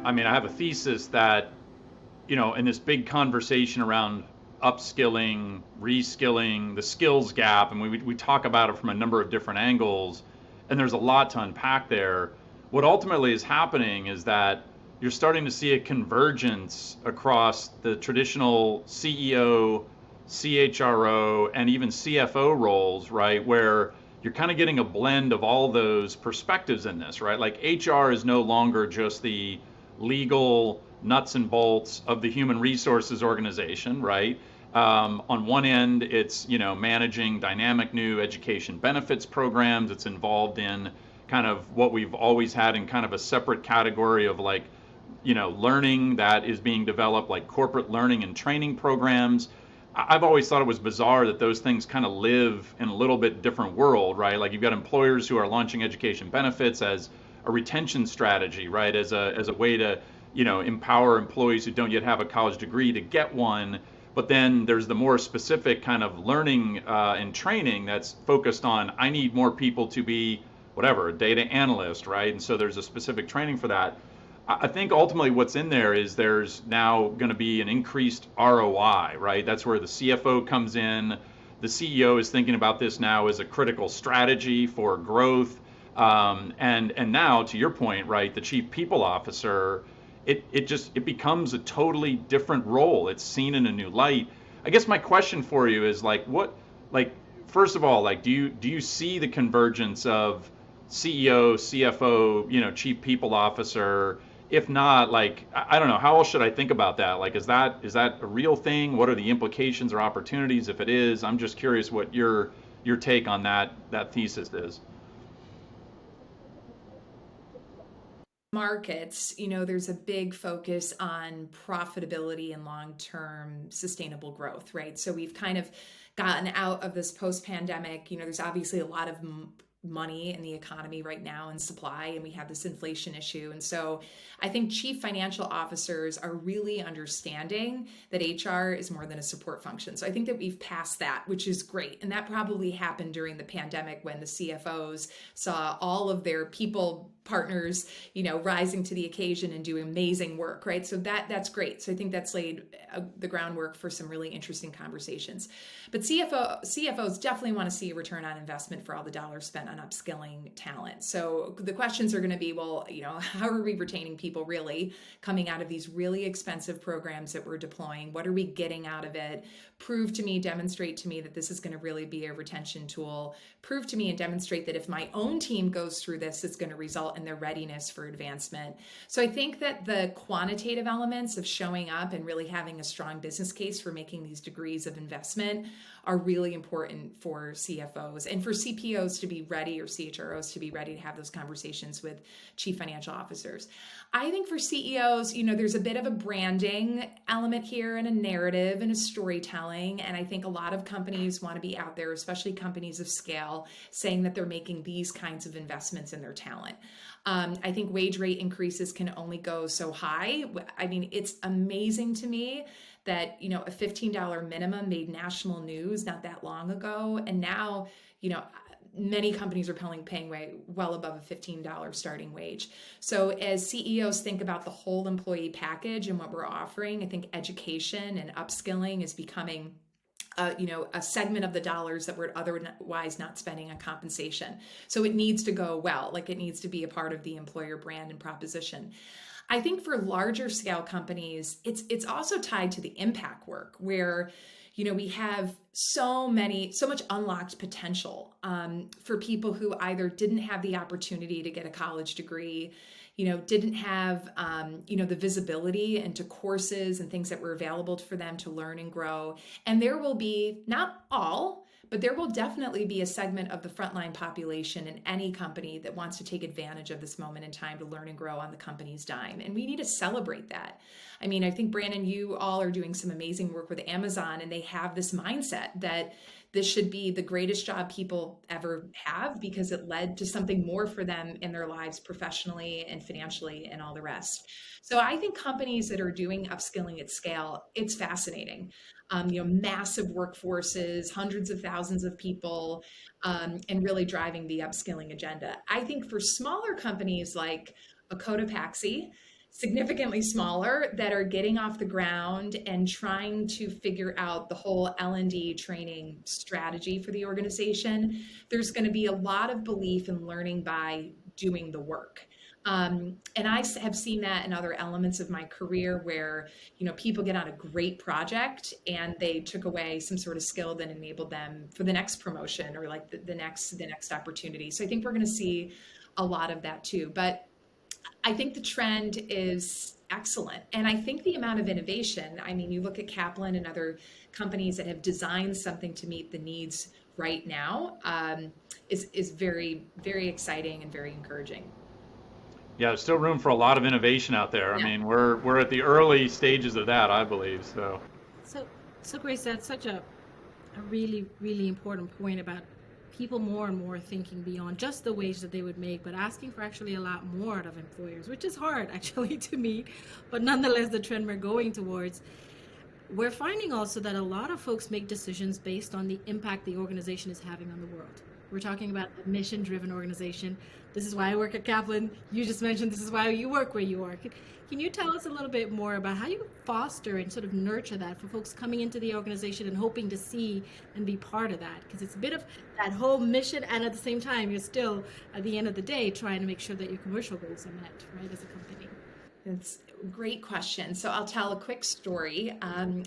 I mean, I have a thesis that, in this big conversation around upskilling, reskilling, the skills gap, and we talk about it from a number of different angles, and there's a lot to unpack there. What ultimately is happening is that you're starting to see a convergence across the traditional CEO, CHRO, and even CFO roles, right? Where you're kind of getting a blend of all those perspectives in this, right? Like HR is no longer just the legal nuts and bolts of the human resources organization, right? On one end, it's managing dynamic new education benefits programs. It's involved in kind of what we've always had in kind of a separate category of like learning that is being developed, like corporate learning and training programs. I've always thought it was bizarre that those things kind of live in a little bit different world, right? Like you've got employers who are launching education benefits as a retention strategy, right? As a way to, empower employees who don't yet have a college degree to get one. But then there's the more specific kind of learning and training that's focused on I need more people to be whatever, a data analyst, right? And so there's a specific training for that. I think ultimately what's in there is there's now going to be an increased ROI, right? That's where the CFO comes in. The CEO is thinking about this now as a critical strategy for growth. And now, to your point, right, the chief people officer, it becomes a totally different role. It's seen in a new light. I guess my question for you is like like first of all, like do you see the convergence of CEO, CFO, chief people officer? If not, like I don't know, how else should I think about that? Like is that a real thing? What are the implications or opportunities if it is? I'm just curious what your take on that thesis is. Markets, there's a big focus on profitability and long-term sustainable growth, right? So we've kind of gotten out of this post-pandemic. There's obviously a lot of money in the economy right now and supply, and we have this inflation issue. And so I think chief financial officers are really understanding that HR is more than a support function. So I think that we've passed that, which is great. And that probably happened during the pandemic when the CFOs saw all of their people partners, rising to the occasion and doing amazing work, right? So that's great. So I think that's laid the groundwork for some really interesting conversations. But CFOs definitely want to see a return on investment for all the dollars spent on upskilling talent. So the questions are going to be, well, how are we retaining people really coming out of these really expensive programs that we're deploying? What are we getting out of it? Prove to me, demonstrate to me that this is going to really be a retention tool. Prove to me and demonstrate that if my own team goes through this, it's going to result in their readiness for advancement. So I think that the quantitative elements of showing up and really having a strong business case for making these degrees of investment are really important for CFOs and for CPOs to be ready, or CHROs to be ready to have those conversations with chief financial officers. I think for CEOs, there's a bit of a branding element here and a narrative and a storytelling. And I think a lot of companies want to be out there, especially companies of scale, saying that they're making these kinds of investments in their talent. I think wage rate increases can only go so high. I mean, it's amazing to me that, a $15 minimum made national news not that long ago. And now, many companies are paying way well above a $15 starting wage. So as CEOs think about the whole employee package and what we're offering, I think education and upskilling is becoming a segment of the dollars that we're otherwise not spending on compensation. So it needs to go well, like it needs to be a part of the employer brand and proposition. I think for larger scale companies, it's also tied to the impact work where, we have so much unlocked potential for people who either didn't have the opportunity to get a college degree, didn't have, the visibility into courses and things that were available for them to learn and grow. And there will be, not all, but there will definitely be a segment of the frontline population in any company that wants to take advantage of this moment in time to learn and grow on the company's dime. And we need to celebrate that. I mean, I think, Brandon, you all are doing some amazing work with Amazon, and they have this mindset that this should be the greatest job people ever have because it led to something more for them in their lives professionally and financially and all the rest. So I think companies that are doing upskilling at scale, it's fascinating. Massive workforces, hundreds of thousands of people, and really driving the upskilling agenda. I think for smaller companies like a Cotopaxi, significantly smaller that are getting off the ground and trying to figure out the whole L&D training strategy for the organization. There's going to be a lot of belief in learning by doing the work. And I have seen that in other elements of my career where, people get on a great project and they took away some sort of skill that enabled them for the next promotion or like the next opportunity. So I think we're going to see a lot of that too. But I think the trend is excellent. And I think the amount of innovation, I mean, you look at Kaplan and other companies that have designed something to meet the needs right now, is very, very exciting and very encouraging. Yeah, there's still room for a lot of innovation out there. I Yeah. mean, we're at the early stages of that, I believe. So, So, so Grace, that's such a really, really important point about people more and more thinking beyond just the wage that they would make, but asking for actually a lot more out of employers, which is hard actually to meet, but nonetheless the trend we're going towards. We're finding also that a lot of folks make decisions based on the impact the organization is having on the world. We're talking about a mission driven organization. This is why I work at Kaplan. You just mentioned this is why you work where you work. Can you tell us a little bit more about how you foster and sort of nurture that for folks coming into the organization and hoping to see and be part of that? Because it's a bit of that whole mission, and at the same time, you're still, at the end of the day, trying to make sure that your commercial goals are met, right, as a company. It's a great question. So I'll tell a quick story.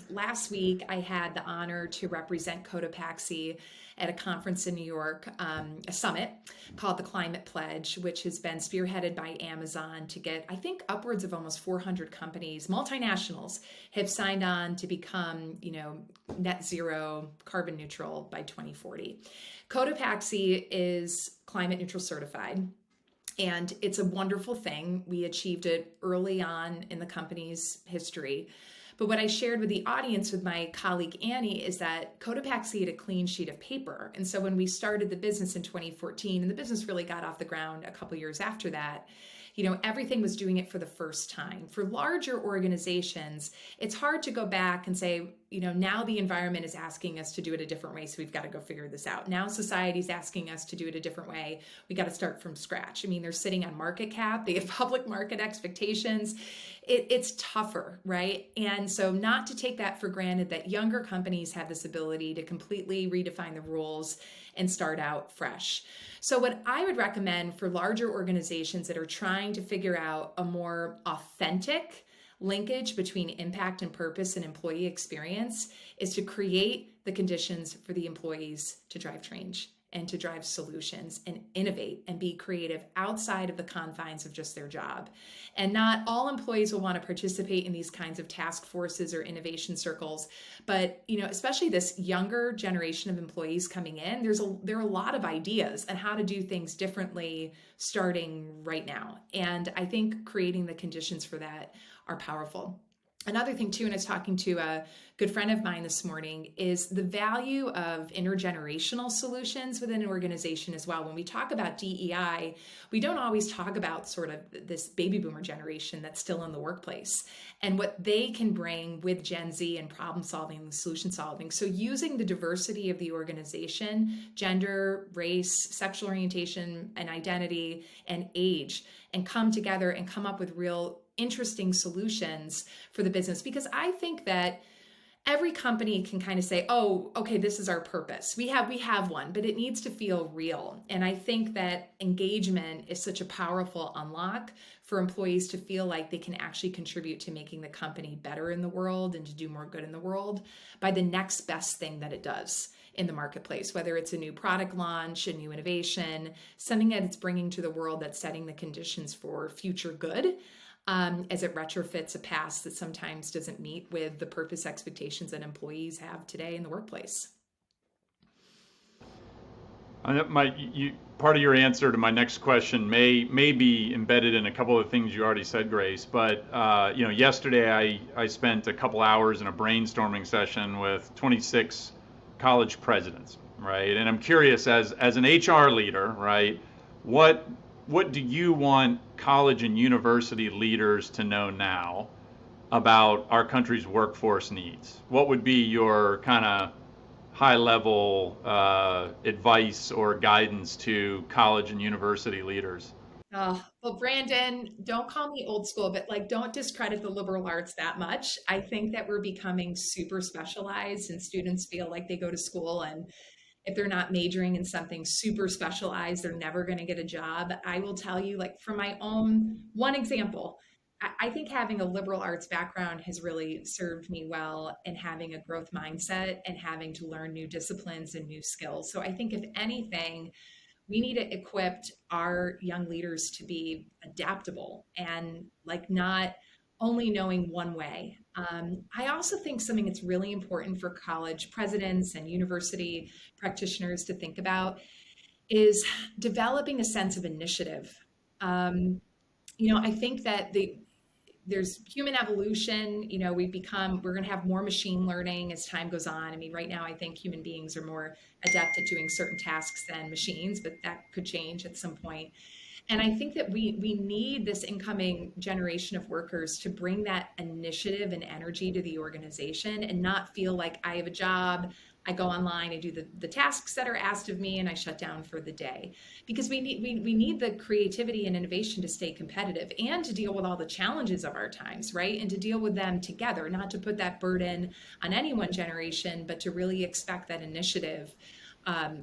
Last week, I had the honor to represent Cotopaxi at a conference in New York, a summit called the Climate Pledge, which has been spearheaded by Amazon to get, I think, upwards of almost 400 companies, multinationals, have signed on to become, net zero carbon neutral by 2040. Cotopaxi is climate neutral certified. And it's a wonderful thing. We achieved it early on in the company's history. But what I shared with the audience with my colleague Annie is that Cotopaxi had a clean sheet of paper. And so when we started the business in 2014, and the business really got off the ground a couple years after that, everything was doing it for the first time. For larger organizations, it's hard to go back and say, now the environment is asking us to do it a different way, so we've got to go figure this out. Now society's asking us to do it a different way. We got to start from scratch. I mean, they're sitting on market cap. They have public market expectations. It's tougher, right? And so not to take that for granted that younger companies have this ability to completely redefine the rules and start out fresh. So what I would recommend for larger organizations that are trying to figure out a more authentic linkage between impact and purpose and employee experience is to create the conditions for the employees to drive change and to drive solutions and innovate and be creative outside of the confines of just their job. And not all employees will want to participate in these kinds of task forces or innovation circles, but especially this younger generation of employees coming in, there are a lot of ideas on how to do things differently starting right now. And I think creating the conditions for that are powerful. Another thing too, and I was talking to a good friend of mine this morning, is the value of intergenerational solutions within an organization as well. When we talk about DEI, we don't always talk about sort of this baby boomer generation that's still in the workplace and what they can bring with Gen Z and problem solving and solution solving. So using the diversity of the organization, gender, race, sexual orientation and identity and age, and come together and come up with real interesting solutions for the business. Because I think that every company can kind of say, oh, okay, this is our purpose. We have one, but it needs to feel real. And I think that engagement is such a powerful unlock for employees to feel like they can actually contribute to making the company better in the world and to do more good in the world by the next best thing that it does in the marketplace, whether it's a new product launch, a new innovation, something that it's bringing to the world that's setting the conditions for future good. As it retrofits a past that sometimes doesn't meet with the purpose expectations that employees have today in the workplace. Part of your answer to my next question may be embedded in a couple of things you already said, Grace. But yesterday I spent a couple hours in a brainstorming session with 26 college presidents, right? And I'm curious, as an HR leader, right, what do you want college and university leaders to know now about our country's workforce needs? What would be your kind of high level advice or guidance to college and university leaders? Well, Brandon, don't call me old school, but like, don't discredit the liberal arts that much. I think that we're becoming super specialized, and students feel like they go to school, and if they're not majoring in something super specialized, they're never going to get a job. I will tell you, like, from my own one example, I think having a liberal arts background has really served me well in having a growth mindset and having to learn new disciplines and new skills. So I think, if anything, we need to equip our young leaders to be adaptable and like not only knowing one way. I also think something that's really important for college presidents and university practitioners to think about is developing a sense of initiative. I think that there's human evolution. We're going to have more machine learning as time goes on. I mean, right now I think human beings are more adept at doing certain tasks than machines, but that could change at some point. And I think that we need this incoming generation of workers to bring that initiative and energy to the organization and not feel like I have a job, I go online, I do the tasks that are asked of me, and I shut down for the day. Because we need the creativity and innovation to stay competitive and to deal with all the challenges of our times, right? And to deal with them together, not to put that burden on any one generation, but to really expect that initiative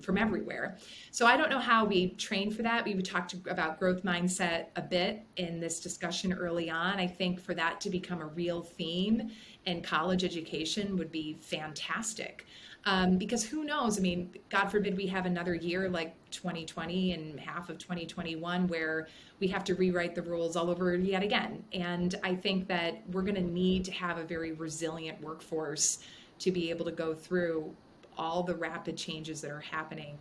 from everywhere. So I don't know how we train for that. We talked about growth mindset a bit in this discussion early on. I think for that to become a real theme in college education would be fantastic. Because who knows? I mean, God forbid we have another year like 2020 and half of 2021 where we have to rewrite the rules all over yet again. And I think that we're going to need to have a very resilient workforce to be able to go through all the rapid changes that are happening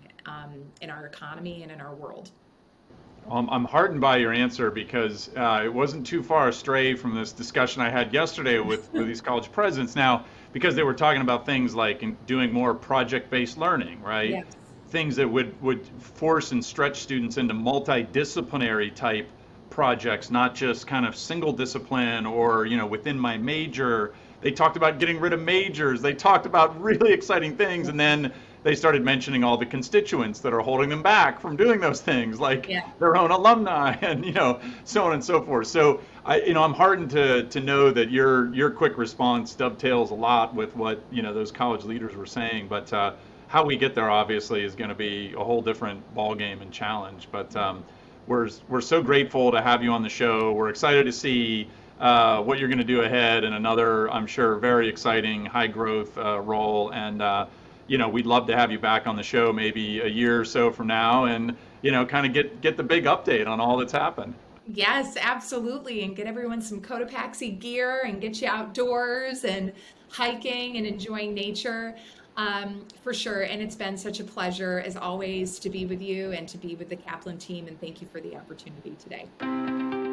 in our economy and in our world. I'm heartened by your answer because it wasn't too far astray from this discussion I had yesterday with these college presidents. Now, because they were talking about things like doing more project-based learning, right? Yes. Things that would force and stretch students into multidisciplinary type projects, not just kind of single discipline or, within my major. They talked about getting rid of majors. They talked about really exciting things, and then they started mentioning all the constituents that are holding them back from doing those things, like Yeah. their own alumni, and so on and so forth. So I'm heartened to know that your quick response dovetails a lot with what those college leaders were saying. But how we get there obviously is going to be a whole different ballgame and challenge. But we're so grateful to have you on the show. We're excited to see what you're going to do ahead in another, I'm sure, very exciting high growth role. And we'd love to have you back on the show maybe a year or so from now, and kind of get the big update on all that's happened. Yes, absolutely. And get everyone some Cotopaxi gear and get you outdoors and hiking and enjoying nature, for sure. And it's been such a pleasure, as always, to be with you and to be with the Kaplan team. And thank you for the opportunity today.